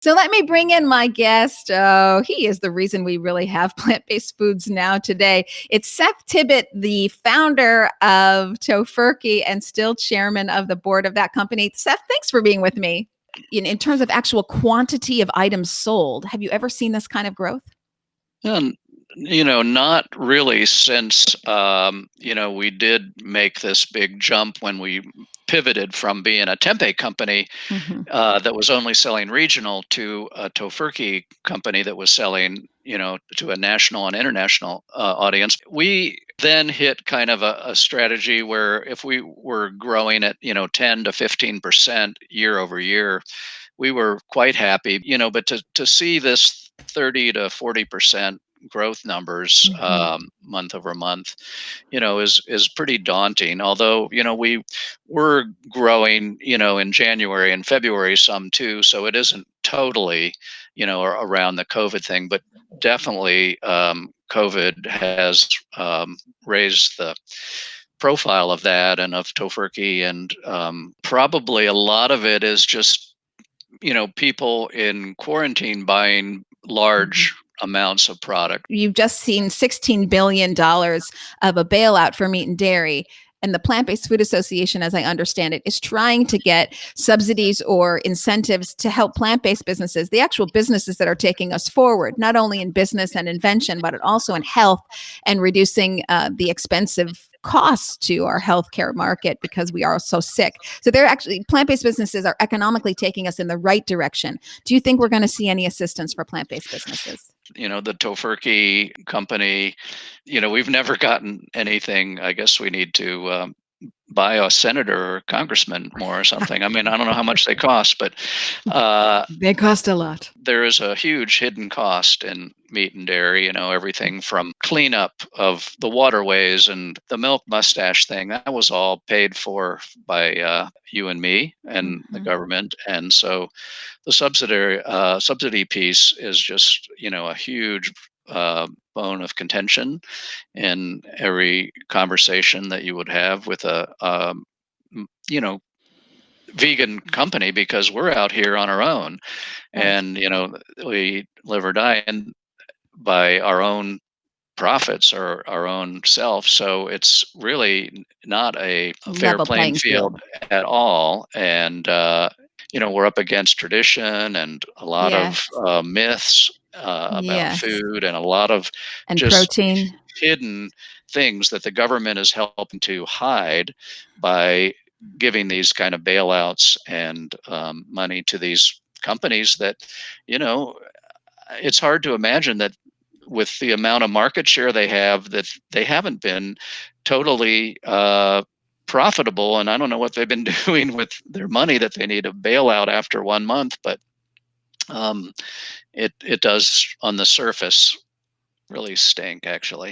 So let me bring in my guest. Oh, he is the reason we really have plant-based foods now today. It's Seth Tibbott, the founder of Tofurky and still chairman of the board of that company. Seth, thanks for being with me. In terms of actual quantity of items sold, have you ever seen this kind of growth? And not really since we did make this big jump when we pivoted from being a tempeh company Mhm. that was only selling regional to a tofurkey company that was selling, to a national and international audience. We then hit kind of a strategy where if we were growing at 10 to 15% year over year, we were quite happy, but to see this 30 to 40% growth numbers Mhm. month over month, is pretty daunting. Although, we were growing, in January and February some too, so it isn't totally, around the COVID thing, but definitely COVID has raised the profile of that and of tofurkey, and probably a lot of it is just people in quarantine buying Mhm. large amounts of product. You've just seen $16 billion of a bailout for meat and dairy. And the Plant Based Food Association, as I understand it, is trying to get subsidies or incentives to help plant based businesses, the actual businesses that are taking us forward, not only in business and invention, but also in health and reducing the expensive costs to our healthcare market because we are so sick. So they're actually, plant based businesses are economically taking us in the right direction. Do you think we're going to see any assistance for plant based businesses? The Tofurky company, we've never gotten anything. I guess we need to buy a senator or congressman more or something. I mean, I don't know how much they cost, but uh, They cost a lot. there is a huge hidden cost in meat and dairy, everything from cleanup of the waterways and the milk mustache thing. That was all paid for by you and me and the Mhm. government. And so the subsidy piece is just, a huge bone of contention in every conversation that you would have with a, m- you know, vegan company, because we're out here on our own, Right. and we live or die and by our own profits or our own self. So it's really not a fair Level playing playing field. field at all. And we're up against tradition and a lot of Yes. myths about Yes. food, and a lot of And just protein. hidden things that the government is helping to hide by giving these kind of bailouts and money to these companies that, you know, it's hard to imagine that with the amount of market share they have, that they haven't been totally profitable. And I don't know what they've been doing with their money that they need a bailout after 1 month, but um, it does on the surface really stink, actually.